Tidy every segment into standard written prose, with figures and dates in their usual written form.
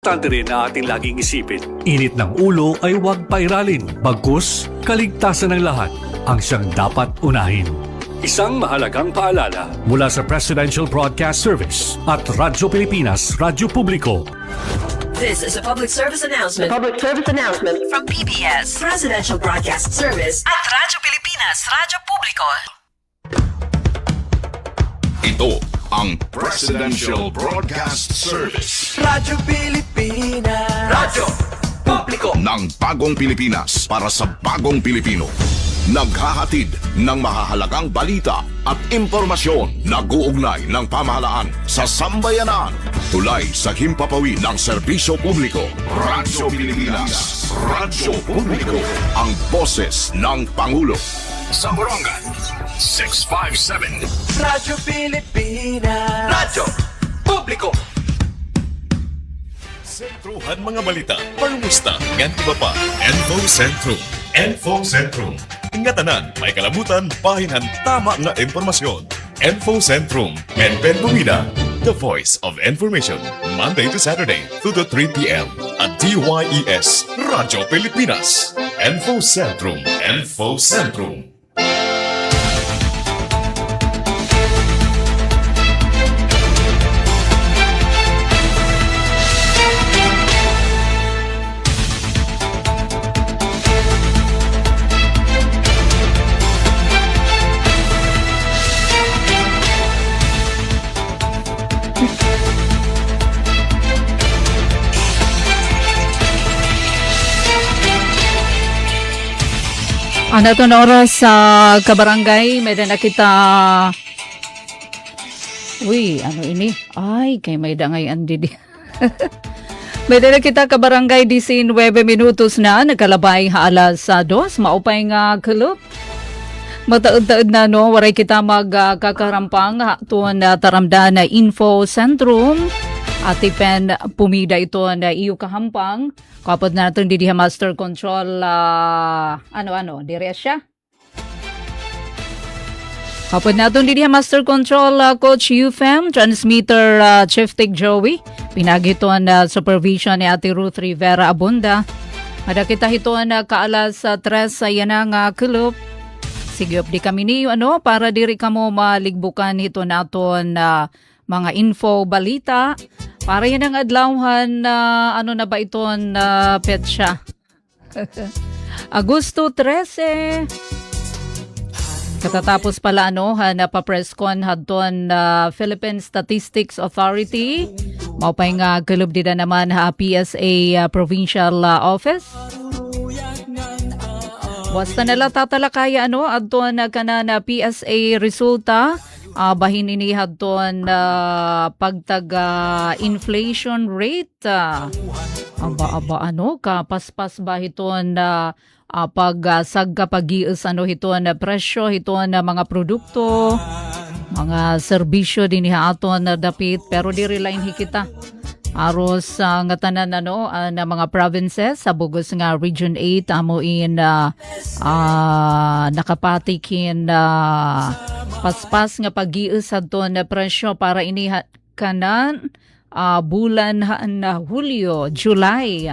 Importante rin na ating laging isipin, init ng ulo ay huwag pairalin, bagkus kaligtasan ng lahat ang siyang dapat unahin. Isang mahalagang paalala mula sa Presidential Broadcast Service at Radyo Pilipinas, Radyo Publiko. This is a public service announcement. From PBS, Presidential Broadcast Service at Radyo Pilipinas, Radyo Publiko. Ito ang Presidential Broadcast Service Radyo Pilipinas, Radyo Publiko ng Bagong Pilipinas para sa Bagong Pilipino. Naghahatid ng mahahalagang balita at impormasyon na guugnay ng pamahalaan sa sambayanan. Tulay sa himpapawid ng serbisyo publiko. Radyo Pilipinas, Radyo Publiko, ang boses ng Pangulo. Sa Borongan, 657. Radyo Pilipinas, Radyo Publiko. Sentruhan mga balita, pangumusta, ngan iba pa, Info Centrum. Ingatanan, may kalabutan, pahinhan, tama nga impormasyon. Info Centrum, Benben Bumida, the voice of information, Monday to Saturday, 2 to 3 p.m. at DYES, Radyo Pilipinas. Info Centrum. Ano ito na oras sa kabarangay, may na kita. Uy, ano ini? Ay, kay may dangay andi di. May na kita kabarangay 19 minutos na, nagkalabay alas 2, maupay nga kulop. Mataud-taud na no, waray kita magkakarampang tuon na taramda na Info Centrum. Atipen pumida ito na iyo kahampang. Kapag natin didiha master control, dire siya. Kapag natin didiha master control, Coach UFM, transmitter Chief Tig Joey. Pinagituan na supervision ni Ate Ruth Rivera Abunda. Madakita hituan na kaalas 3 sa yanang kulop. Sige, di kami niyo, para diri kamo maligbukan hito naton mga info, balita. Para yan ang adlawhan na na ba ito na petsa? Agosto 13. Katatapos pala napapreskon hadton Philippine Statistics Authority. Maupay nga kulub dida naman PSA Provincial Office. Basta nila tatalakaya adton kana PSA resulta. Bahin ini hadton pagtaga inflation rate. Kapaspas ba hiton pagsagka pagius hiton presyo hiton mga produkto, mga serbisyo din aton dapit pero diri lain hikita. Aros nga tanan na mga provinces sa bugos nga Region 8 amuin nakapatikin paspas nga pag-ius adton na presyo para ini kanan bulan na Hulyo, July.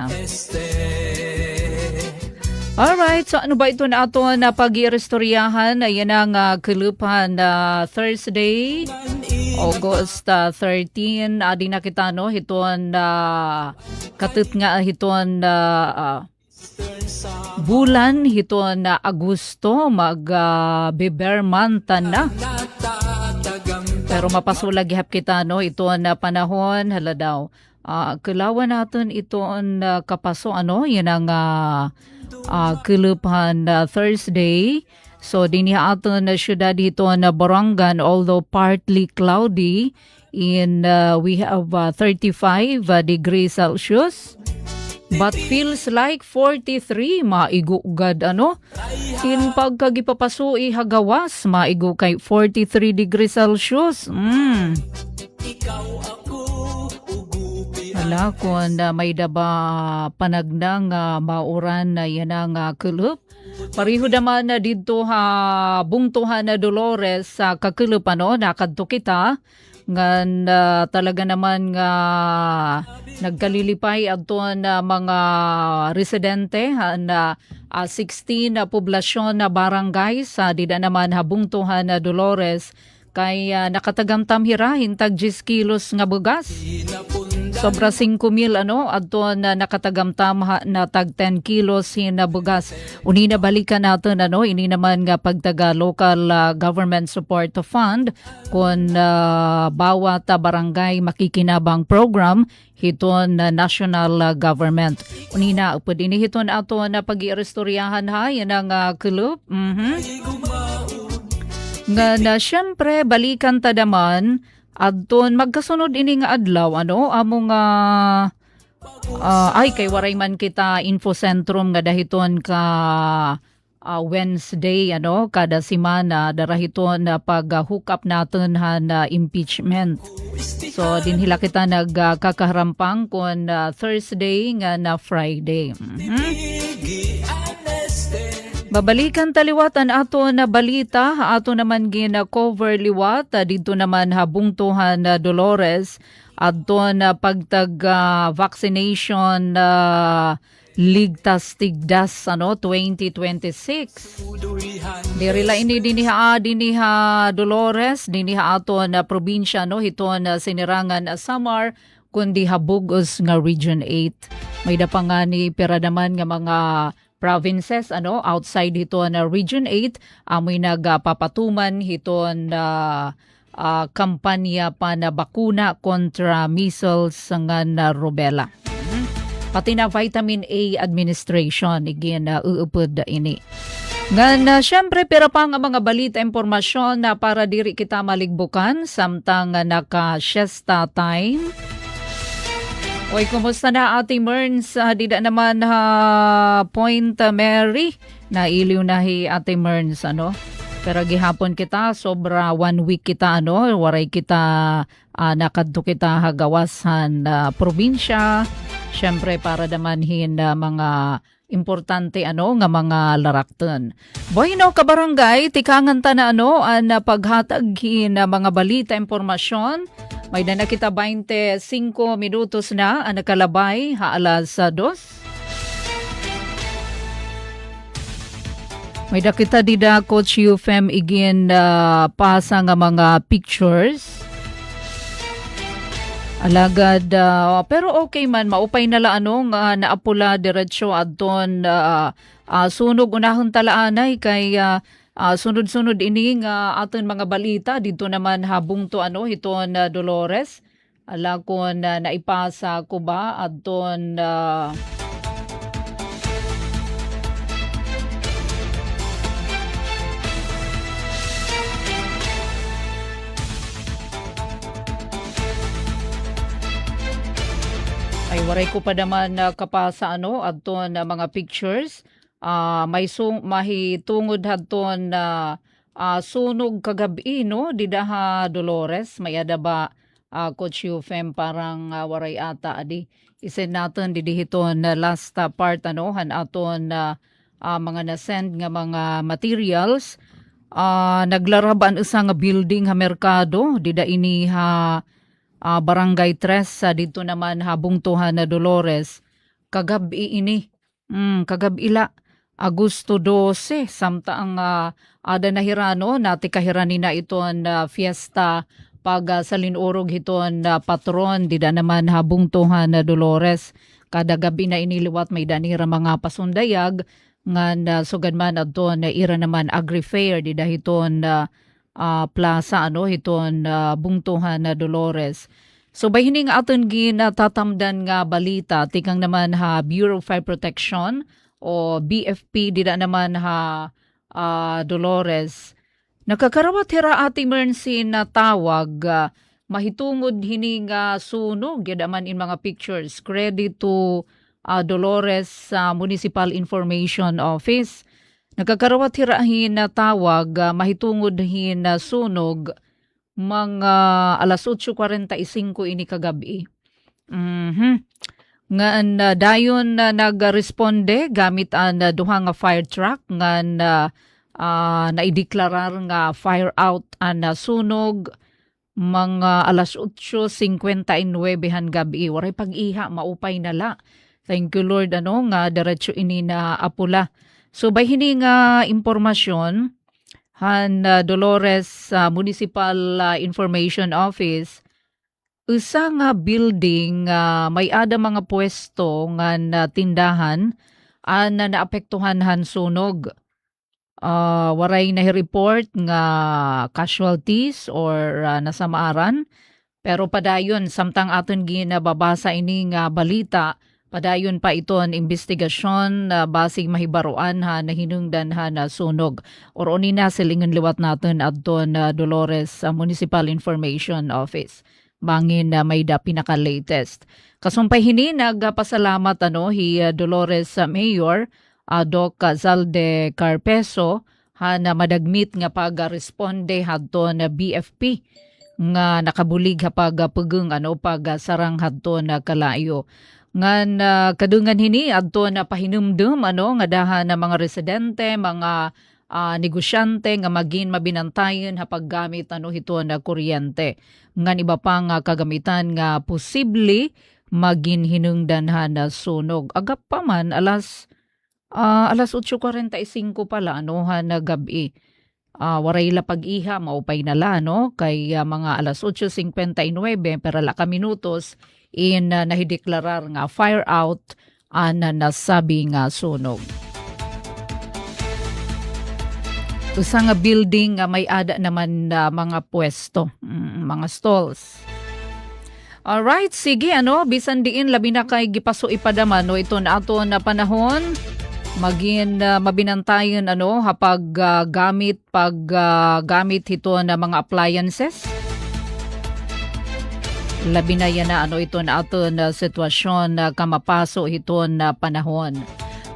Alright, so ano ba ito na ato na pag-irestoryahan? Ayan ang kulupan na Thursday, August 13. Adi na kita hiton katut nga hiton bulan hiton na Agosto mag-beber month na. Pero mapasulag hap kita ito na panahon hala daw. Kulawan natin ito kapaso yan ang kulupan Thursday. So diniha aton na syudad dito na Borongan, although partly cloudy in we have 35 degrees Celsius. But feels like 43 maigugad in pagkagipapasui hagawas maigo kay 43 degrees Celsius. Wala kung may daba panagnang mauran na yan ang kulup. Pariho naman na dito bungtuhan na Dolores sa kakulup nakadto kita nga talaga naman nga nagkalilipay adto na mga residente na 16 na poblasyon na barangay sa dida naman habungtuhan na Dolores kay nakatagamtam hirahin tag 10 kilos nga bugas. Sobra 5,000 adto na nakatagamtam na tag 10 kilos na bugas. Uni na balikan natin ini naman nga pagtaga local government support fund kun bawat barangay makikinabang program hiton national government. Uni na pwede ni hiton ato na pag-irestoryahan ha yan ang club. Nga na syempre balikan ta daman adton magkasunod ini nga adlaw among ay kay waray man kita infocentrum nga dahiton ka Wednesday kada semana darahiton na pag-hook up natin na impeachment. So dinhila kita nagkakaharampang kon Thursday nga na Friday. Babalikan taliwatan ato na balita, ato naman gina-cover liwat, dito naman habungtuhan na Dolores, ato na pagtag-vaccination ligtas tigdas 2026. Dirila ini diniha Dolores, diniha ato na probinsya hiton na sinirangan Samar, kundi habugos nga Region 8. May dapangani pera naman nga mga provinces outside hiton na Region 8 amoy nagpapatuman hiton na kampanya pa na bakuna kontra measles nga na rubella. Pati na vitamin A administration igin uupod ini. Nga syempre pera pa nga mga balita impormasyon na para diri kita maligbukan samtang naka-siesta time. Oy, kumusta na Ate Merns? Dida naman Point Mary. Nailiw na Ate Merns, Pero gihapon kita, sobra 1 week kita, waray kita, nakadto kita hagawasan probinsya. Syempre, para damanhin mga importante, nga mga larakton. Boy, kabarangay, tikangan ta na, paghataghin na mga balita, impormasyon. May na nakita 25 minutos na ang nakalabay alas 2. May nakita dida Coach UFM igin pasa nga mga pictures. Alagad pero okay man maupay na la nga naapula diretso adton sunog unahon talaanay kay sunod-sunod ini nga aton mga balita dito naman habungto hiton Dolores ala kon naipasa ko ba adton ay waray ko pa naman kapasa adton mga pictures. Mahitungod hadton na sunog kagabi didaha Dolores may adaba Coach UFM parang waray ata adi isen naton didihiton last part han aton mga nasend nga mga materials naglaraban isa nga building ha merkado dida ini Barangay 3 dito naman habungtuhan na Dolores kagabi ini kagabi ila Agosto 12, samtaang ada nahirano, nati kahirani na iton fiesta pag sa linurog iton patron, dida naman habungtuhan na Dolores. Kada gabi na iniliwat may danira mga pasundayag, nga sugad man adton ira naman agri-fair, dida iton plaza, iton bungtuhan na Dolores. So bahining aton ginatatamdan nga balita, tikang naman Bureau of Fire Protection, o BFP dida naman Dolores. Nakakarawat hira Ate Mercy na tawag mahitungod hining sunog yadaman in mga pictures. Credit to Dolores Municipal Information Office. Nakakarawat hirahin na tawag mahitungod hin sunog mga alas 8:45 ini kagabi. Nga dayon nagresponde gamit ang duha nga fire truck nga naideklarar nga fire out ang sunog mga alas 8:59 han gabi. Waray pag-iha, maupay nala. Thank you Lord, nga diretso ini na apula. So by hini nga impormasyon, Dolores Municipal Information Office, isa nga building may ada mga pwesto nga tindahan na naapektuhan han sunog. Waray na report nga casualties or nasamaaran, pero padayon samtang aton ginababasa ini nga balita, padayon pa iton investigasyon basig mahibaruan na hinungdan na sunog. Or oni na silingon liwat natin adton Dolores Municipal Information Office. Bangin na may da pinaka-latest. Kasumpay hini nagpasalamat hi Dolores Mayor Doc Zalde Carpeso na madagmit nga pag-responde hadton BFP nga nakabulig pag pageng pag sarang hadton kalayo. Ngan kadungan hini adto na pahinumdum nga daha na mga residente, mga negosyante nga magin mabinantayon paggamit hito na kuryente. Ngan iba pang kagamitan nga posible magin hinungdan na sunog. Agap pa man alas 8:45 pala na gabi. Waray la pag-iha, maupay nala kay mga alas 8:59 pero la ka minutos nahideklarar nga fire out na nasabi nga sunog. Usa nga building nga may ada naman mga pwesto, mga stalls. Alright, sige bisan diin labi na kay gipaso ipadaman ito na ato na panahon. Magin mabinantayon gamit ito na mga appliances. Labi na yan na ito na ato na sitwasyon na kamapaso ito na panahon.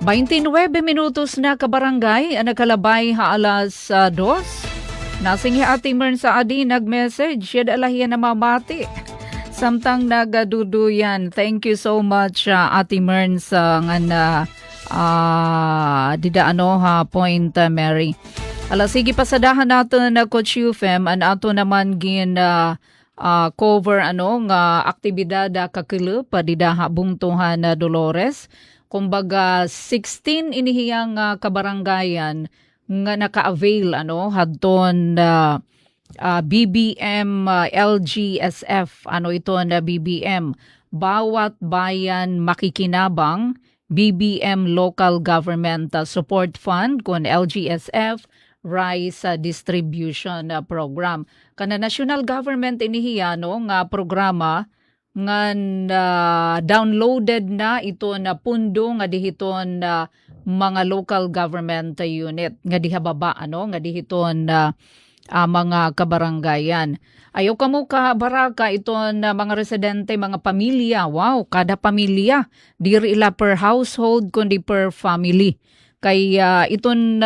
29 minutos na kabarangay nakalabay alas 2. Nasing Ate Mern sa adi nag-message siya dalahiyan na mamati. Samtang nagaduduyan. Thank you so much Ate Mern sa point Mary. Sige pasadahan natin na Coach UFM ato naman gin cover nga aktibidad kakilo padidaha bungtuhan Dolores. Kumbaga 16 inihiyang kabarangayan nga naka-avail hadton BBM LGSF ito na BBM bawat bayan makikinabang BBM Local Government Support Fund kun LGSF Rice Distribution Program. Kana national government inihiya nga programa nga downloaded na ito na pundo nga dihiton mga local government unit nga dihababa nga dihiton mga kabarangayan. Ayaw ka mo baraka ito na mga residente, mga pamilya. Wow, kada pamilya. Diri ila per household kundi per family. Kaya iton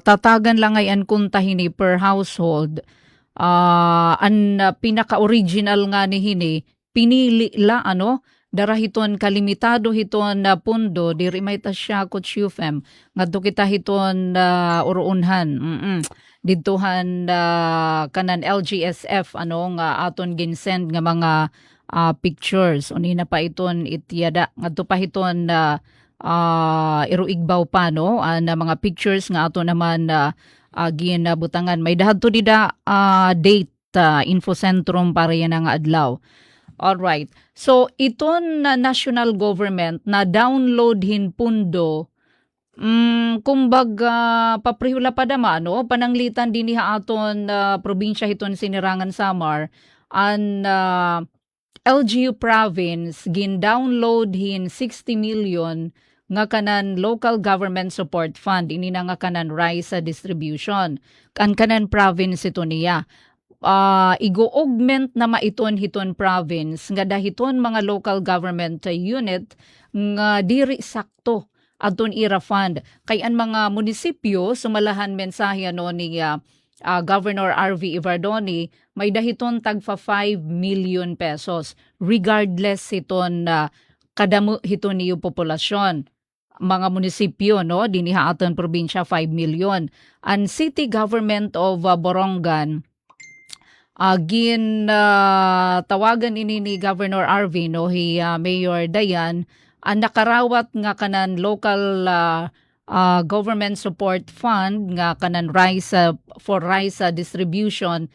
tatagan lang ay kuntahin per household. Ang pinaka-original nga ni hini, pinili la darahiton kalimitado hiton na pundo diri may tasya Coach UFM ngadto kita hiton uruunhan didtohan kanan LGSF nga aton ginsend nga mga pictures unina pa iton ityada ngadto pa hiton iruigbaw pa na mga pictures nga ato naman ginabutangan may dahadto dida date infocentrum para yan nga adlaw. Alright. So, iton na national government na download hin pundo, kumbaga, paprihula pa dama, pananglitan din niya aton probinsya hiton sinirangan Samar, an LGU province, gin-download hin 60 million nga kanan local government support fund, ini na nga kanan rice distribution, kanan province ito niya. Igo-augment na maiton hiton province nga dahiton mga local government unit nga diri sakto aton ira fund kay an mga munisipyo sumalahan mensahe ni Governor RV Ivardoni may dahiton tagfa 5 million pesos regardless hiton kadamo hiton niyo populasyon mga munisipyo dinhi aton probinsya 5 million. An city government of Borongan tawagan ini ni Governor RV no Mayor Dayan ang nakarawat nga kanan local government support fund nga kanan for rice distribution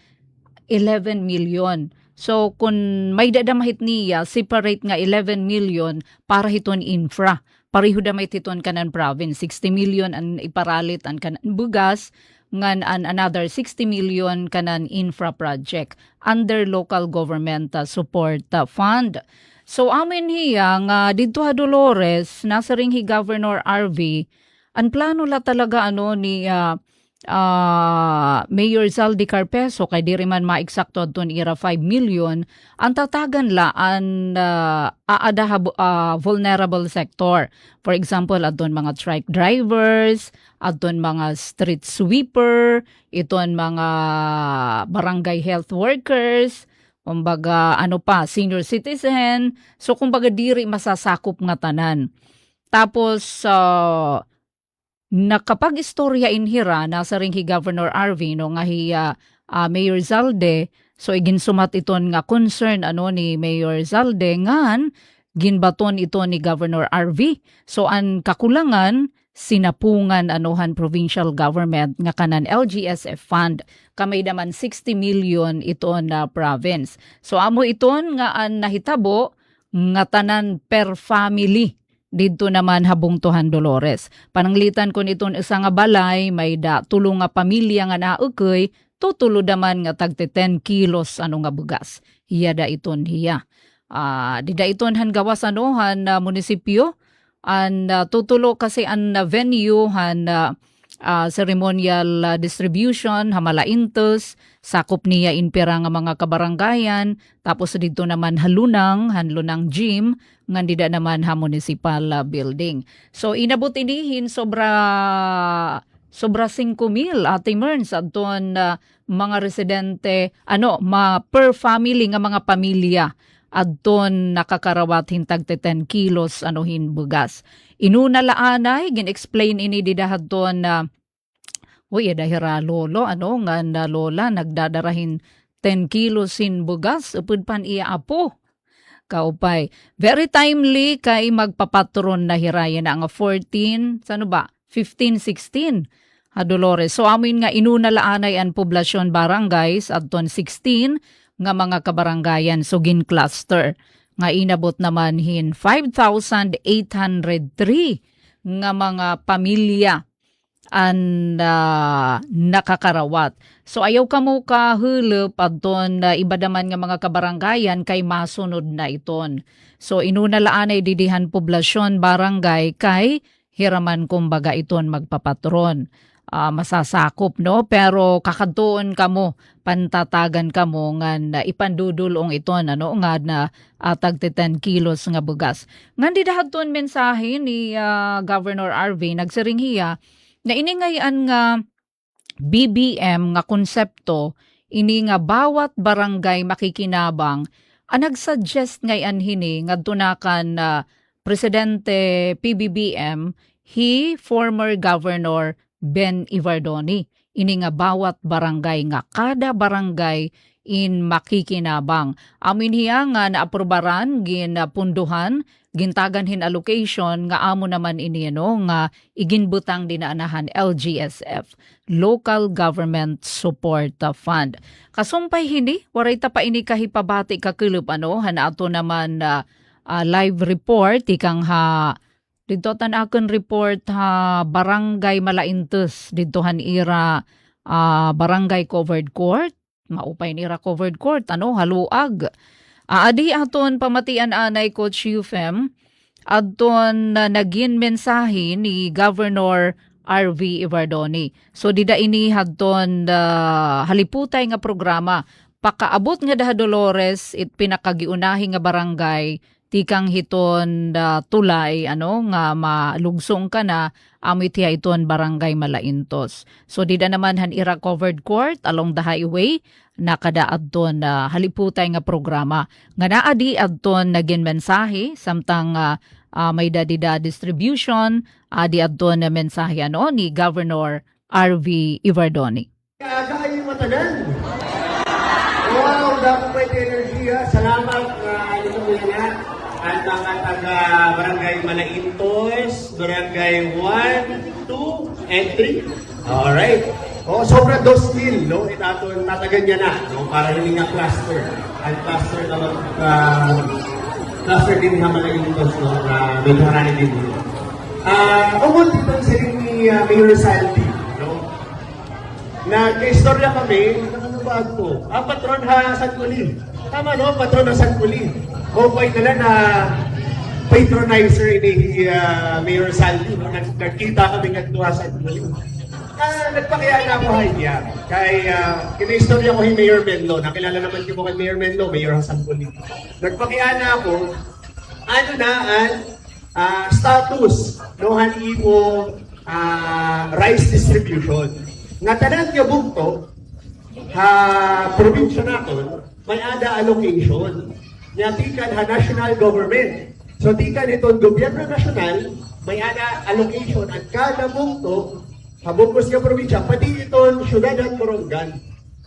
11 million. So kung may dadamahit niya, separate nga 11 million para hiton infra. Pareho damay hiton kanan province. 60 million ang iparalit ang kanan bugas, ngan another 60 million kanan infra project under local government support fund. So amin hiya nga dito ha Dolores, nasa ring hi Governor RV, ang plano la talaga ni Mayor Zaldi Carpeso kay diri man maeksakto adton ira 5 million ang tatagan la an vulnerable sector. For example, adton mga truck drivers, adton mga street sweeper, iton mga barangay health workers, kumbaga senior citizen. So kumbaga diri masasakop nga tanan. Tapos nakapag-istorya inhira nasa ring hi Governor RV no nga Mayor Zalde, so iginsumat iton nga concern ni Mayor Zalde ngan ginbaton ito ni Governor RV. So ang kakulangan sinapungan provincial government nga kanan LGSF fund kamay naman 60 million iton na province. So amo iton nga an nahitabo nga tanan per family dito naman habong Tuhan Dolores. Pananglitan ko niton isa nga balay, may tulong nga pamilya nga naukay, tutulo naman nga tagti 10 kilos nga bugas. Hiya da iton hiya. Dida iton han gawas han munisipyo, tutulo kasi an venue han ceremonial distribution, hamalaintos, sakop niya inpira nga mga kabarangayan, tapos dito naman hanlunang gym, nga dida naman municipal building. So inabot inihin sobra 5,000 Ate Merns adton mga residente per family nga mga pamilya adton nakakarawat hintag 10 kilos bugas. Inuna laanay gin-explain ini didahadton dahira lolo nga na lola nagdadarahin 10 kilos bugas upod pan iya apo. Kaupay. Very timely kay magpapatron na hirayan nga 15, 16 Dolores. So amin nga inuna laanay ang poblasyon barangays adton 16 nga mga kabarangayan sugin cluster. Nga inabot naman 5,803 nga mga pamilya ang nakakarawat. So ayaw ka mo kahulop adton iba naman nga mga kabarangayan kay masunod na iton. So inuna laanay didihan poblasyon barangay kay hiraman kumbaga iton magpapatron. Masasakop pero kakadtoon kamo pantatagan kamo nga ipandudulong iton nga na tagti 10 kilos nga bugas. Nga di dahaton mensahe ni Governor RV nagsiring hiya na iningayan nga BBM nga konsepto ini nga bawat barangay makikinabang nagsuggest ngayon hini nga tunakan Presidente PBBM former Governor Ben Ivardoni. Ini nga bawat barangay nga kada barangay in makikinabang. Amin hiya nga naaprubaran ginpunduhan gintagan hin allocation nga amo naman ini nga iginbutang dinaanahan LGSF, Local Government Support Fund. Kasumpay hini waray ta pa ini kahipabati kakulup hanato naman live report ikang dito akon report barangay Malaintos dito ira barangay covered court maupay nira covered court haluag. Adi aton pamatian anay Coach Yufem aton naging mensahe ni Governor RV Ivardoni. So dida ini hadton haliputay nga programa pakaabot nga daha Dolores it pinakagiunahi nga barangay tikang hiton tulay nga malugsong ka na amit iton barangay Malaintos. So dida naman han ira covered court along the highway nakadaad ton haliputay nga programa. Nga naadi adton naging mensahe samtang may dadida distribution adi adton na mensahe ni Governor RV Ivardoni. Aga ay matagal. Wow, dapat energy ha. Salamat ano mo yan at mga taga-barangay Malaintos, barangay 1, 2, and 3. Alright. Sobra dos mil, no? Tatagan niya na, no? Para hindi nga cluster. Ang cluster na cluster din nga Malaintos, no? Medyo marami din dito. Umod dito ang siling ni Mayor Saldi, no? Nag-istorya kami, ano po? Patron ha Sankulin. Tama, no? Patron ha Sankulin. Okay na lang na patronizer ni Mayor Saldi, no? Nagkita kami ng tuwa Sankulin. Nagpakiyaan na ako niya. Kay, kina-istorya ko si Mayor Menlo. Nakilala naman ko kay Mayor Menlo, Mayor Sankulin. Nagpakiyaan na ako, ano na ang status no hani mo rice distribution. Nga tanan nga bugto, probinsya naton, may ada allocation. Nga tikan ha national government. So tikan itong gobyerno nasyonal, may ada allocation at kada bugto, habukos nga probinsya, pati itong syudad at Borongan.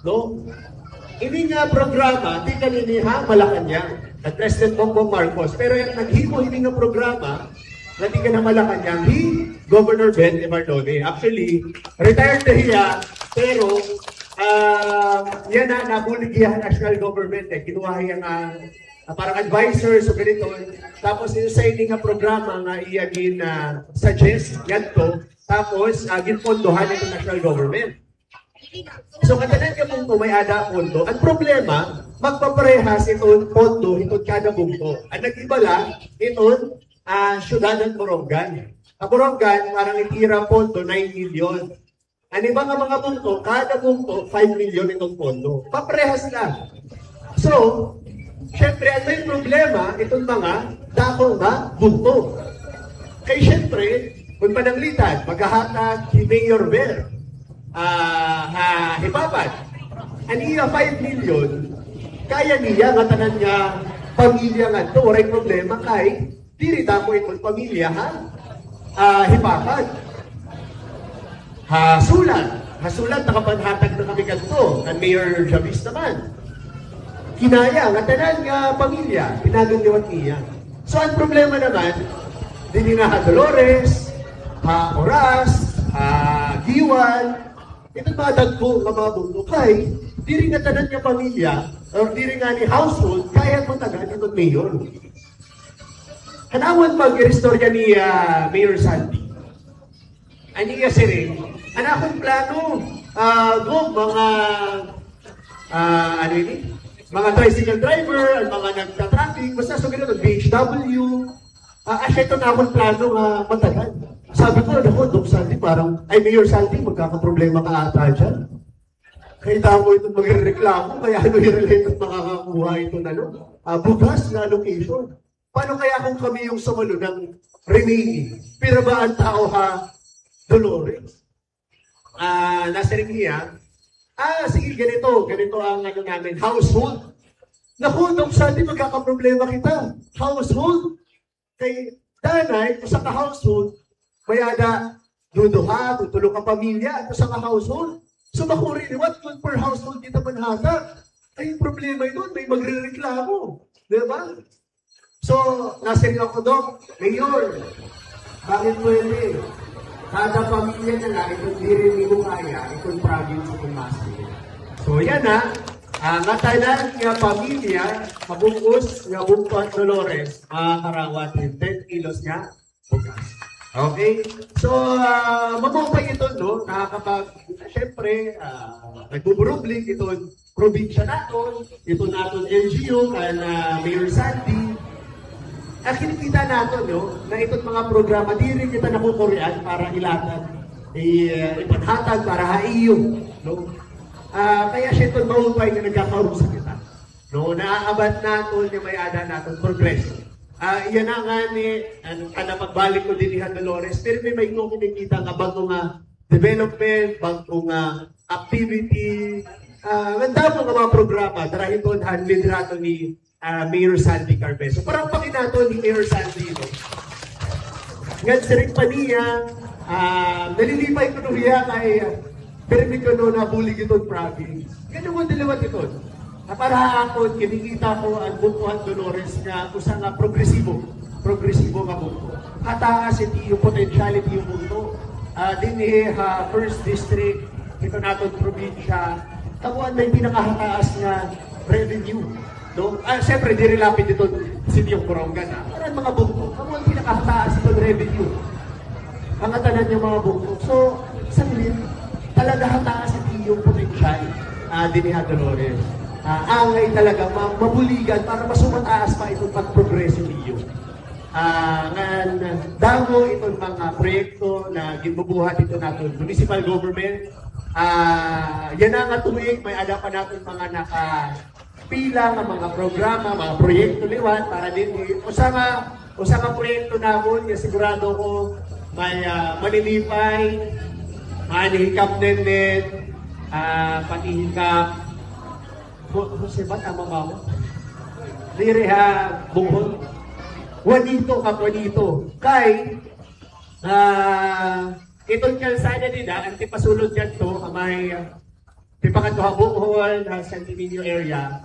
No? Ini nga programa, tikan ini ha, Malacanang. At President Bongbong Marcos. Pero yung naghimo hindi nga programa, natin ka na Malacanang, Governor Ben Emardone. Actually, retired na hiya, pero yan na, nabulig hiya national government. Kinuha hiya nga parang advisor, so ganito. Tapos sa hindi nga programa nga iya suggest, yan to. Tapos, ginpondohan ito national government. So, katanan ka punto may ada pondo. Ang problema, magpaparehas itong pondo, itong kada bungko. Ang nag-ibala, itong syudad ng Borongan. Ang Borongan, parang itira pondo, 9 million. Ang iba nga mga bungko, kada bungko, 5 million itong pondo. Paparehas na. So, syempre, ang may problema, itong mga dakong na bungko. Kaya syempre, kung pananglitan, maghahatag si Mayor Ver, hipapad. Aniya 5 million, kaya niya nga tanan nga pamilya nga ito, waray problema kay dirita mo itong pamilya hipapad. Hasulat, nakapanhatag na kami ganito, ang Mayor Javis naman. Kinaya, nga tanan nga pamilya, pinagandawat niya. So, ang problema naman, din na Dolores, Oras, Giwan, itong mga dagpo, mga bundok, kay di rin nga tanan nga pamilya, or di rin nga ni household, kaya mo tagan itong mayor. Hanawan mag-restorya ni Mayor Sandy. Ano iya siri? Ano akong plano? Ano ini? Mga tricycle driver, mga nagtatraffic, basta so ganito, BHW, ito na akong plano matagal. Sabi ko, Dok Sandy, parang, Mayor Sandy, magkakaproblema ka ata dyan. Kaya tamo itong magreklamo, kaya ano yung related makakakuha itong bugas na allocation. Paano kaya kung kami yung sumalo ng remaining? Pero ba ang tao Dolores? Nasa rin niya, sige, ganito ang namin, household. Naku, Dok Sandy, magkakaproblema kita. Household. Kay danay, kung sa ka-household, may ada duduha, tutulong ka pamilya, at sa ka-household. So makuri ni what good per household kita manhatag? Ay, yung problema yun, may magre-reklamo. Di ba? So, nasa rin ako, Dok, Mayor, bakit pwede? Kada pamilya na lang, itong hindi mo kaya, itong province ng Masque. So, yan nga tanan nga pamilya, mabungkus, nga bungkot Dolores, makarawat 10 kilos nga bukas. Okay? So, mamupay ito, no? Siyempre, nagbuburubling itong probinsya natin, ito natin NGO, Mayor Sandy. Kinikita natin, no? Na itong mga programa, di rin kita nakukuryaan para ilatag, ipanhatag para haiyo, no? Kaya siya itong mahupay na nagkakarusa kita. No, naaabot natin yung may ada natin progreso. Iyan na nga ni, pagbalik ko din ni Dolores, pero may kinikita nga bagong development, bagong activity, ganda po nga mga programa, darahin doon liderato ni Mayor Sandy Carpeso. Parang pakinato ni Mayor Sandy, no? Ngayon sa rin pa niya, nalilipay ko niya kay pero ko no nabulig itong province. Ganun mo dilawat ito. Para ako, kinikita ko ang Butuhan Dolores nga usa nga progresibo nga bukto. Kataas iti yung potentiality yung bukto. Dinhi first district, ito natin probinsya, kabuan na yung pinakahataas nga revenue. No? Siyempre, di relapid ito City of Borongan. Parang mga bukto, kabuan pinakahataas ito revenue. Ang atanan yung mga bukto. So, saglit, talaga hataas iti yung potential dinhi Dolores. Angay talaga mabuligan para mas mataas pa itong pag-progreso niyo. Damo itong mga proyekto na ginubuhat ito natin municipal government. Yan nga tuwing may ada pa natin mga nakapila ng mga programa, mga proyekto liwat para din usa nga proyekto namon nga sigurado ko may malilipay, manihikap din pati hikap Jose ba tama mo? Lireha buhol. Juanito ka Juanito. Kay itong kalsada nila, ang tipasulod dyan to, may tipakatuha buhol na San Niño area.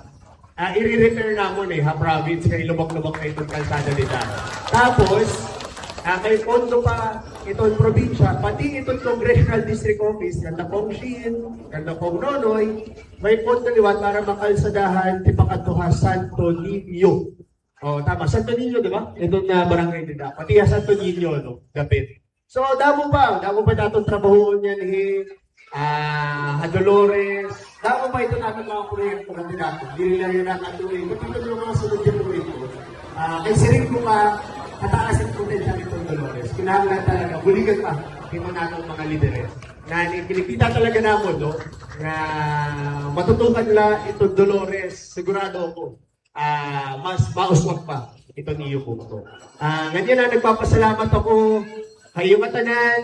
I-repair namon province kay lubok-lubok na itong kalsada nila. Tapos, may pondo pa itong probinsya, pati itong Congressional District Office, kanda pong Shin, kanda pong Nonoy, may pondo liwat para makalsadahan tipakatuha Santo Niño. Tama, Santo Niño, di ba? Itong barangay nila. Pati Santo Niño, no? Dapit. So, damo pa datong trabaho niya ni Dolores. Damo pa ito natin mga proyekto natin natin. Hindi lang yun natin ito. Pati ito yung mga sunod yung proyekto. Kay siring ko pa, kataas ang potential itong Dolores. Kinahanglan talaga, buligan pa ito natin mga lideres. Na kinikita talaga namin, no? Na matutukan nila itong Dolores, sigurado ako, mas mauswag pa ito niyo po ito. Ganyan na nagpapasalamat ako kayo matanan,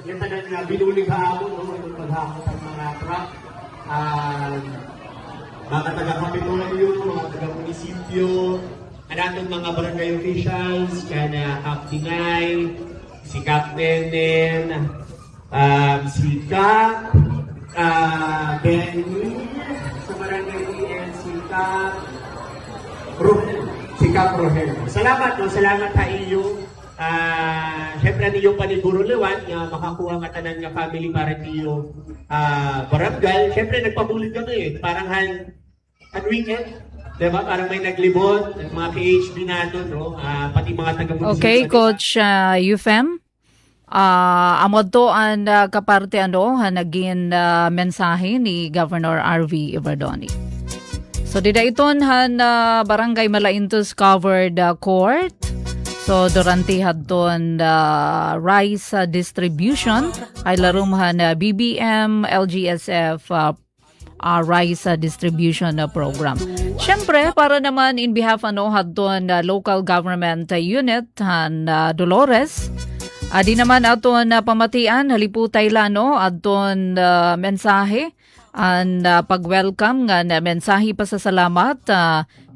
yung tanan na binuling haamon, itong paghakot ang mga truck, mga taga-kapitolyo, mga taga-munisipyo, anatong mga barangay officials, kana Kaptingay, si Kaptenen, si Kap, Benny, sa barangay DN, si Kap, Rohel, si Kap Rohel. Salamat sa iyo. Siyempre niyo paniguro liwan nga makakuha nga tanan nga family para niyo barangay. Siyempre nagpabulit kami parang at weekend. Diba? Parang may naglibot, mga PHB nato, no? Pati mga taga-munisipyo. Okay, Coach Eufem. Amod to ang kaparte naging mensahe ni Governor R.V. Ibardoni. So, dida iton barangay Malaintos covered court. So, durante hadton rice distribution ay larumhan BBM, LGSF rice distribution program. Siyempre, para naman in behalf hadton local government unit Dolores, di naman aton pamatian haliputay lano adton mensahe and pag-welcome nga mensahe pasasalamat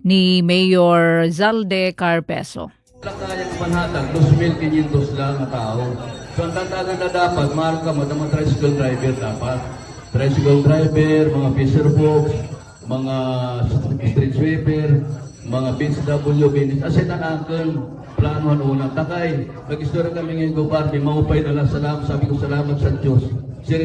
ni Mayor Zalde Carpeso. Kaya panhatag, 2,500 lang na tao. So ang tatagan na dapat, marka mo na mga tricycle driver dapat. Tricycle driver, mga fisher folks, mga street sweeper, mga BSW, asin na natin, planuhan unang takay. Nag-istorya kami ngayon ko, Barbie, maupay na lang salamat, sabi ko salamat sa Diyos. Sir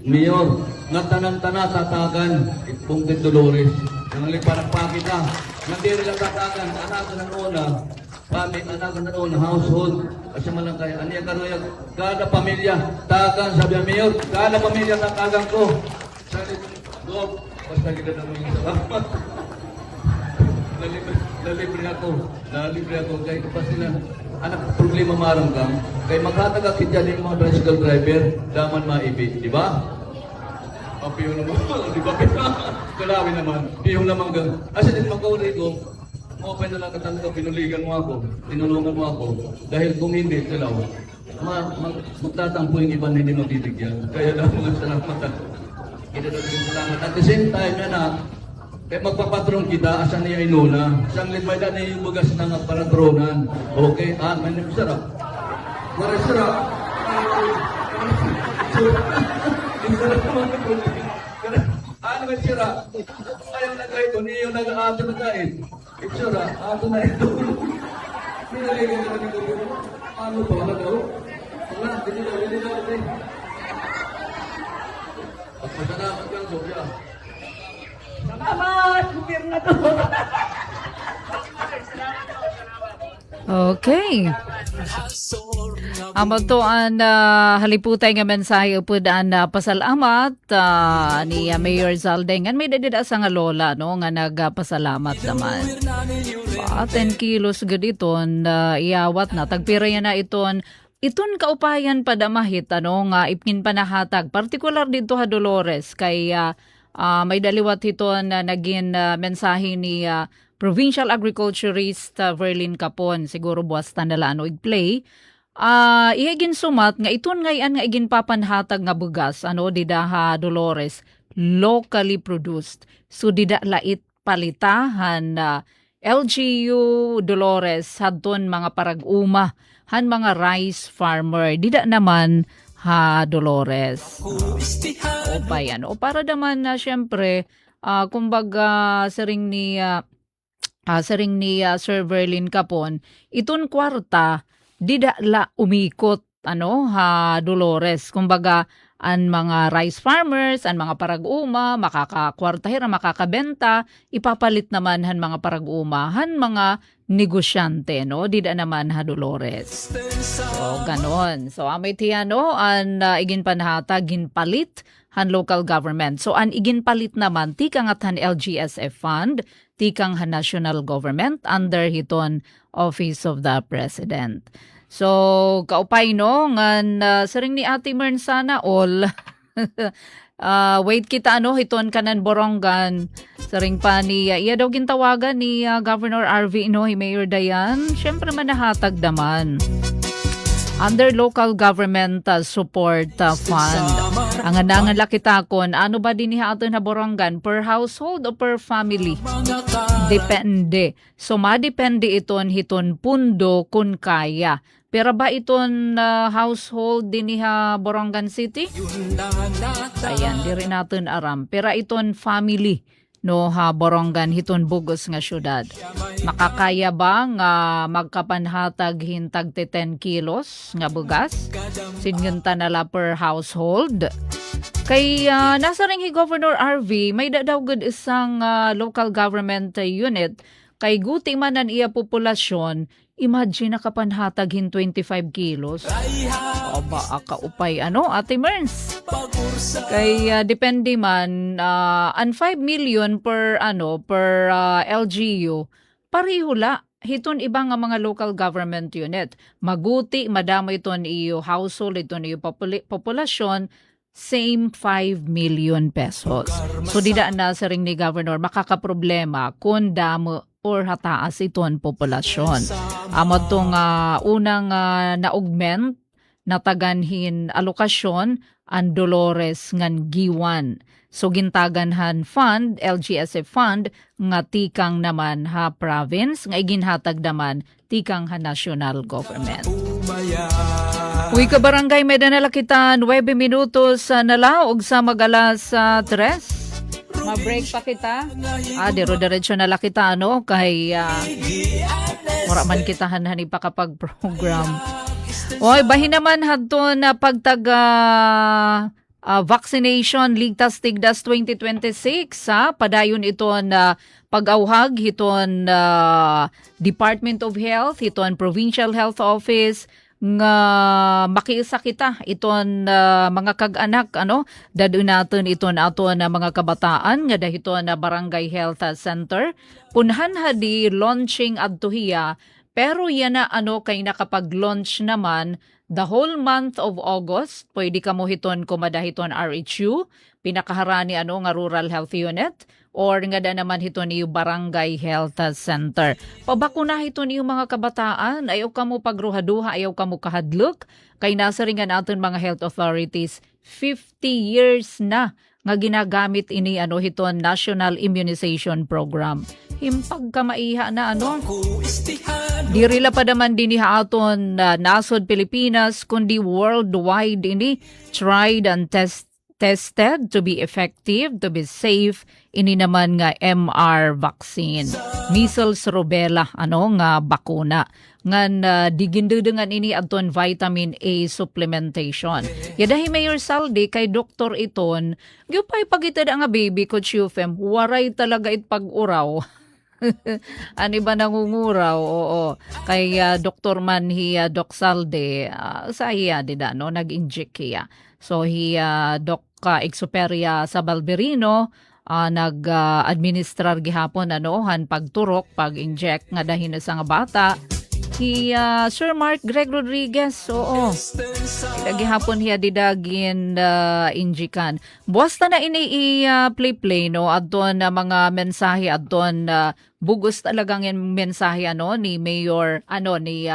Mayor, nga tanan-tana tatagan, Pungkit Dolores. Nangaling parang pakit na. Nandiri lang tatagan, anak ng una. Pamit anak na noon, household, kasi malang kaya, aniya karoya, kada pamilya, tagan, sabi ang Mayor, kada pamilya tatagan ko. Sabi, Lord, basta kita naman yung salamat. Nalibre ako, kaya kapag sila, anak, problema maramdam, kaya maghatagak dyan yung mga tricycle driver, daman maibig, di ba? Piyo naman, di ba? Kalawin naman, piyo naman gan. Asa din magkaulit ko, open na lang katang pinuligan mo ako, tinulungan mo ako, dahil kung hindi, talaw, magtatampo yung iba na hindi mabibigyan. Kaya lang mga salamat. Kinadating salamat. At the same time, kaya magpapatron kita, asan niya inuna, siyang limay na yung bugas ng patronan. Okay, may sarap. Wala sarap. Sarap naman. Ano nagsira. Ayaw na kayo, niyo nag-aato na kain. Itsura, ato na ito. Pinaligan na rin ito. Ano to, wala daw? Wala, hindi na. Pagpasalamat kang Sofia. Salamat! Gobyerno to! Okay. Amo to ang haliputay nga mensahe upod ang pasalamat ni Mayor Zaldengan. May dadida sa nga lola no nga nagpasalamat naman. 10 kilos gaditon iawat na tagpira na iton kaupayan padamahit ano nga ipkin panahatag partikular dito ha Dolores kay may daliwat hiton na naging mensahe ni Provincial Agriculturist Verlin Capon, siguro buwas tandala ano i-play. Ihagin sumat nga iton ngayon nga igin papanhatag nga bugas ano didaha Dolores locally produced. So dida lait palitahan LGU Dolores hadton mga parag-uma han mga rice farmer dida naman ha Dolores. O ba yan? O para naman na syempre kumbaga saring ni Sir Verlin Capon, iton kwarta dida la umikot ano ha Dolores. Kumbaga ang mga rice farmers, ang mga parag-uma, makakakwartahira, makakabenta, ipapalit naman han mga parag-uma, han mga negosyante, no? Dida naman ha Dolores. So, ganon. So, amay tiyano, ang igin panhatag, ginpalit, han local government. So, ang igin palit naman, tikang at han LGSF fund, tikang han national government, under hiton Office of the President. So, kaupay no, ngan saring ni Ate Mern sana all. Wait kita ano, hiton kanan borongan. Saring pa ni, iya daw gintawagan ni Governor RV no, Mayor Dayan. Siyempre manahatag naman. Under local government support fund. Ang anangan lakitakon, ano ba din ato na borongan? Per household o per family? Depende. So, madepende iton hiton pundo kun kaya. Pero ba iton household din ha Borongan City? Ayan, di rin natin aram. Pero iton family no ha Borongan hiton bugos nga syudad. Makakaya ba nga magkapanhatag hintag 10 kilos nga bugas? Sinyunta nala per household. Kay nasa ring Governor RV, may daw good isang local government unit kay guti man ang iya populasyon. Imagine nakapanhatagin 25 kilos. O ba, kaupay ano, Ate Merns? Kaya depende man, ang 5 million per LGU, parihula. Hiton iba nga mga local government unit. Maguti, madamo iton iyo household, iton iyo populasyon, same 5 million pesos. So dida na sa ring ni Governor, makakaproblema kung damo or hataas iton populasyon. Amot tong unang na-augment nataganhin alokasyon ang Dolores ngan Giwan. So gintaganhan fund, LGSF fund, nga tikang naman ha province, nga iginhatag naman tikang ha national government. Uy ka barangay, may danala kita 9 minutos nalaog sa magalas 3. Ma-break pa kita. Diro-diretso na lang kita, ano, kay mura man kita hanhani pa kapag program. Oy, bahin naman hadto na pagtaga vaccination Ligtas Tigdas 2026, ha? Padayon ito na pag-auhag, iton Department of Health, iton Provincial Health Office, nga makiisa kita iton mga kag-anak ano dadun natin iton aton na mga kabataan nga dahiton na Barangay Health Center punhan hadi launching adtuhiya pero yan na ano kay nakapag-launch naman the whole month of August pwede ka mo hiton kumadahiton RHU pinakaharani ano nga Rural Health Unit or nga da naman hito niyo Barangay Health Center. Pabakuna hito niyo mga kabataan, ayaw ka mo pagruhaduha, ayaw ka mo kahadlok, kay nasa rin nga natin mga health authorities, 50 years na nga ginagamit ini ano hito National Immunization Program. Himpag ka maiha na ano. Dirila pa naman din niha aton nasod Pilipinas, kundi worldwide ini tried and tested to be effective, to be safe, ini naman nga MR vaccine. Measles, rubella, nga bakuna. Ngan digindudengan ini aton vitamin A supplementation. Yadahi Mayor Saldi kay doktor iton, gyupay pagitad nga baby ko Chufem, waray talaga it pag-uraw. Ani ba nangunguraw? Oo. Kay Dr. man hiya Doc Salde, sa hiya dida no nag-inject hiya. So hiya Doc Exuperia sa Balberino nag-administrar gihapon han pagturok, pag-inject nga dahin sa nga bata. Sir Mark Greg Rodriguez, oo. Gihapon hiya didagin injikan. Buwasta na ini play no adton mga mensahe adton bugos talagang yung mensahe ni Mayor ni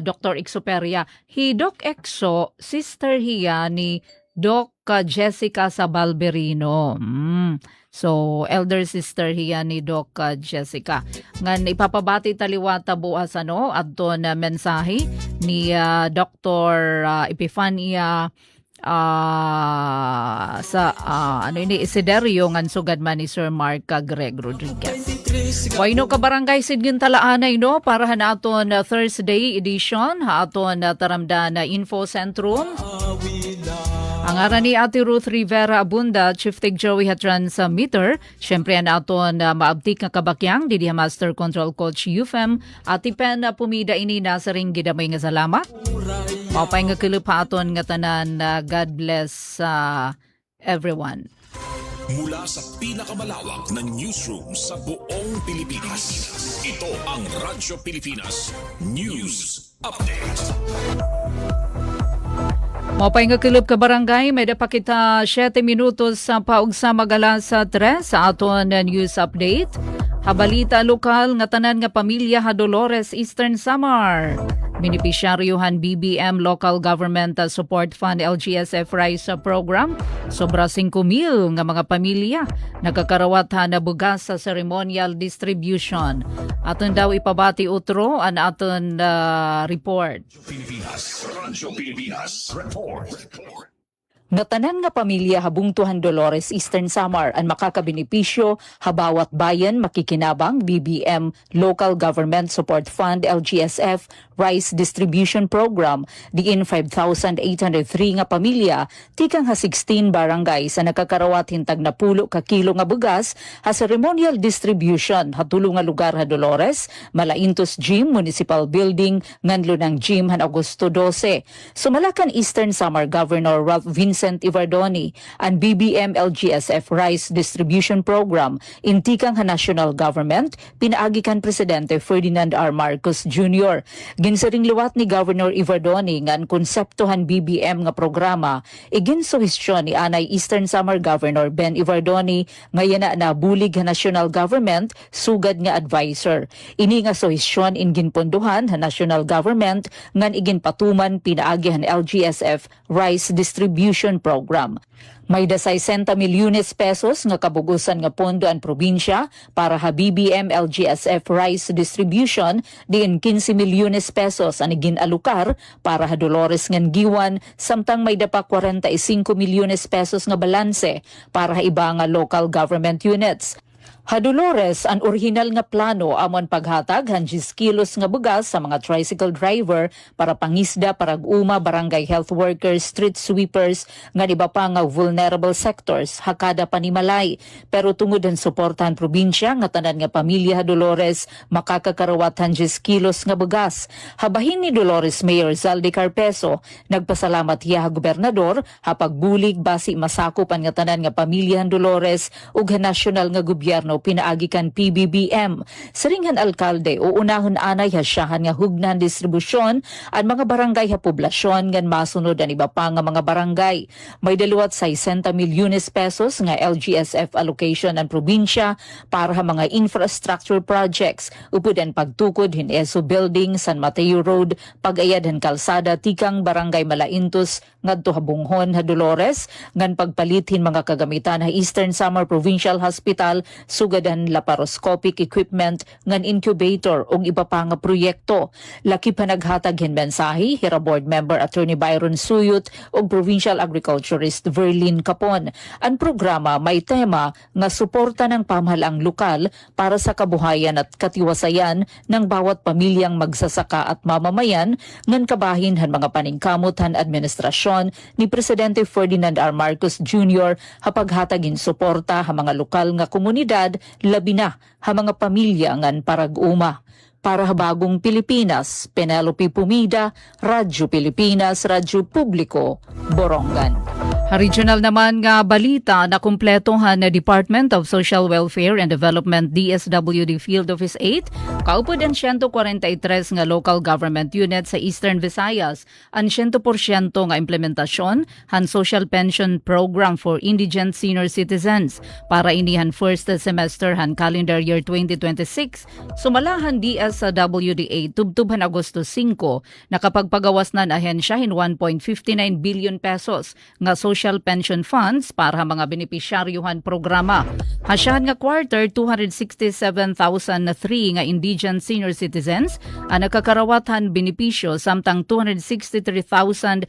Dr. Exuperia. Doc Exo, sister hiya ni Doc Jessica sa Balberino. So, elder sister hiya ni Doc Jessica. Ngan ipapabati taliwata buas adto na mensahe ni Dr. Epifania sa Isiderio ngan sugad man ni Sir Mark Greg Rodriguez. Wayno ka barangay Sidgin Talaanay para hanaton Thursday edition haaton taramdan na Info Centrum. Ang aran ni Ate Ruth Rivera Abunda, Chief Tig Joey Hatran sa meter. Siyempre aton maabtik nga kabakyang didi Master Control Coach UFM Ati Pen pumida ini nasa ring gidamay nga salamat. Mapay nga kilupaton nga tanan. God bless everyone. Mula sa pinakamalawak na newsroom sa buong Pilipinas, ito ang Radyo Pilipinas News Update. Mapay nga kilop ka barangay, may dapakita 7 minutos sa paugsa magala sa 3 sa aton news update. Habalita lokal nga tanan nga pamilya ha Dolores Eastern Samar. Beneficiaryohan BBM Local Government Support Fund LGSF Rice Program. Sobra 5,000 nga mga pamilya nagkakarawat na bugas sa ceremonial distribution. Aton daw ipabati utro an aton report. Radyo Pilipinas Report. Nga tanan nga pamilya habungtuhan Dolores Eastern Samar ang makakabenepisyo habawat bayan makikinabang BBM Local Government Support Fund LGSF Rice Distribution Program diin 5,803 nga pamilya tikang ha 16 barangay sa nakakarawat hintag na pulo ka kilo nga bugas ha ceremonial distribution hatulo nga lugar ha Dolores, Malaintos Gym Municipal Building nganlo ng Gym han Agosto 12. Sumalakan Eastern Samar Governor Ralph Vincent Ivardoni ang BBM LGSF Rice Distribution Program intikang ha national government pinaagi kan Presidente Ferdinand R. Marcos Jr. Ginsaring liwat ni Governor Ivardoni nga ang konseptohan BBM nga programa iginsuhestyon ni anay Eastern Samar Governor Ben Ivardoni nga yana na bulig ha national government sugad nga advisor. Ini nga suhestyon ginponduhan ha national government ngan iginpatuman pinaagi han LGSF Rice Distribution Program. May dasay 60 milyones pesos nga kabugusan nga pondo ang probinsya para ha BBM LGSF Rice Distribution diin 15 milyones pesos ang ginalukar para ha Dolores ngan giwan samtang may dapa 45 milyones pesos nga balanse para ha iba nga local government units. Ha Dolores, ang original nga plano amon paghatag han 10 kilos nga bugas sa mga tricycle driver para pangisda parag uma barangay health workers, street sweepers nga iba pa nga vulnerable sectors hakada panimalay. Pero tungod ang suportahan probinsya nga tanan nga pamilya ha Dolores makakakarawat han 10 kilos nga bugas. Habahin ni Dolores Mayor Zaldi Carpeso, nagpasalamat hiya ha gobernador ha pagbulig basi masakupan nga tanan nga pamilya han Dolores ug ha nasyonal nga gobyerno pinaagikan PBBM. Saringhan alkalde o unahon anay hasyahan nga hugnan distribusyon ang mga barangay ha poblasyon ngan masunod ang iba pa nga mga barangay. May daluwat sa 60 milyones pesos nga LGSF allocation ang probinsya para ha mga infrastructure projects upod ang pagtukod hin ESO Building, San Mateo Road, pag-ayad han kalsada tikang barangay Malaintos ngadto ha Bunghon ha Dolores ngan pagpalitin mga kagamitan ha Eastern Samar Provincial Hospital sugadan laparoscopic equipment ngan incubator ug iba pa nga proyekto. Laki pa naghatag hin mensahe hira board member Attorney Byron Suyot ug Provincial Agriculturist Verlin Capon. Ang programa may tema nga suporta ng pamahalaang lokal para sa kabuhayan at katiwasayan ng bawat pamilyang magsasaka at mamamayan ngan kabahin han mga paningkamot han administrasyon ni Presidente Ferdinand R. Marcos Jr. hapaghatagin suporta ha mga lokal nga komunidad labi na ha mga pamilya ngan parag-uma. Para Bagong Pilipinas, Penelope Pumida, Radyo Pilipinas, Radyo Publiko, Borongan. Regional naman nga balita na kumpletohan na Department of Social Welfare and Development DSWD Field Office 8, kaupod ang 143 nga local government unit sa Eastern Visayas, ang 100% nga implementasyon han social pension program for indigent senior citizens para inihan first semester han calendar year 2026. Sumalahan DSWD 8 tubtuban Agosto 5 nakapagpagawas na ahensya hin 1.59 billion pesos nga social pension funds para mga benepisyaryohan programa. Hasyan nga quarter 267,003 nga indigent senior citizens ang nakakarawatan benepisyo samtang 263,315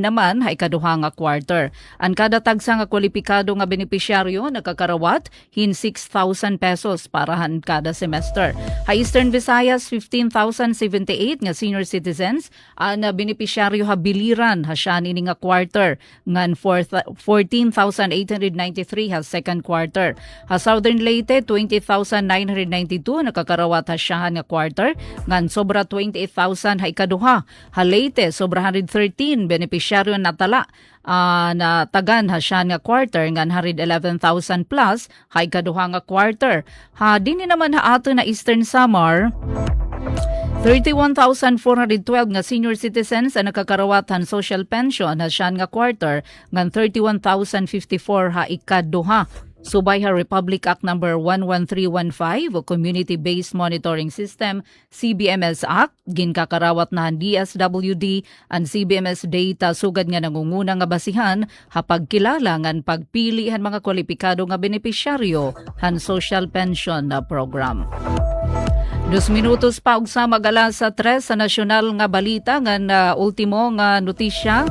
naman ay kaduha nga quarter. Ang kada tagsa nga kwalipikado nga benepisyaryo nakakarawat hin 6,000 pesos para han kada semester. Ha Eastern Visayas 15,078 nga senior citizens ang benepisyaryo habiliran hasyan ini nga quarter ngan 14,893 ha second quarter. Ha Southern Leyte 20,992 nakakarawat hasyahan nga quarter ngan sobra 28,000 ha ikaduha. Ha Leyte sobra 113 benepisyaryo natala na tagan hasyan nga quarter ngan 111,000 plus ha ikaduha nga quarter. Ha dinhi naman ha ato na Eastern Samar 31,412 nga senior citizens ang nakakarawatan social pension na siyan nga quarter ngan 31,054 ha ikaduha. Subay ha Republic Act No. 11315 o Community-Based Monitoring System CBMS Act ginkakarawat na han DSWD ang CBMS data sugad nga nangunguna nga basihan hapagkilala ngan pagpili han mga kwalipikado nga benepisyaryo han social pension na program. 2 minutos pa og sa mag-alas sa 3 sa nasyonal nga balita ngan ultimo nga notisya.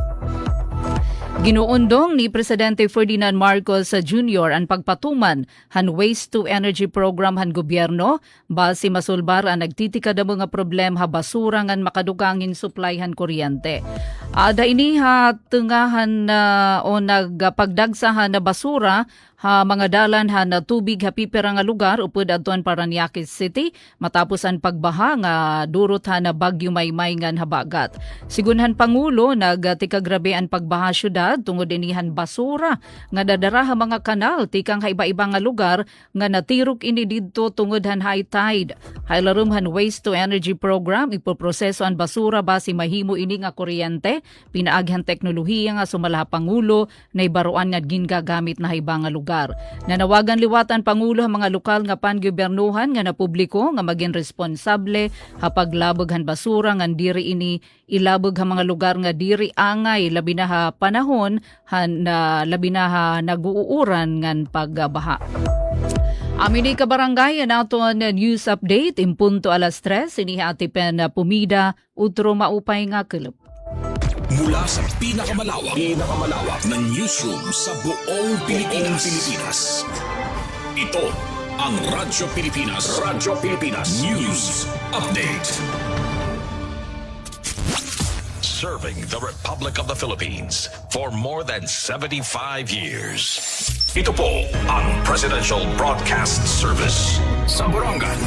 Ginuundong ni Presidente Ferdinand Marcos Jr. ang pagpatuman han waste to energy program han gobyerno base masulbar ang nagtitikad mga problem ha basura ngan makadugangin supply han kuryente. Ada ini ha tengahan o nagpagdagsahan na basura ha mga dalan ha na tubig ha pipira nga lugar upod adton Parañaque City matapos ang pagbaha nga durot ha na bagyo maymay ngan habagat. Sigunhan Pangulo nagtikagrabe ang pagbaha syudad tungod inihan basura nga dadara ha mga kanal tikang ha iba-iba nga lugar nga natirok ini didto tungod han high tide. Haylarum han waste to energy program ipoproseso ang basura base mahimo ini nga kuryente pinaaghan teknolohiya nga sumala Pangulo na ibaruan nga gingagamit na iba nga lugar. Nanawagan liwatan Pangulo ang mga lokal nga pangobyernuhan nga napubliko nga maging responsable hapaglabog han basura nga diri ini ilabog ha mga lugar nga diri angay labi na ha panahon han labi na ha naguuuran ngan pagbaha. Amin ka barangay naton news update impunto alas 3 ini atipen Pumida utro maupay nga kelep. Mula sa pinakamalawak na newsroom sa buong Pilipinas. Ito ang Radyo Pilipinas News Update. Serving the Republic of the Philippines for more than 75 years. Ito po ang Presidential Broadcast Service sa Borongan.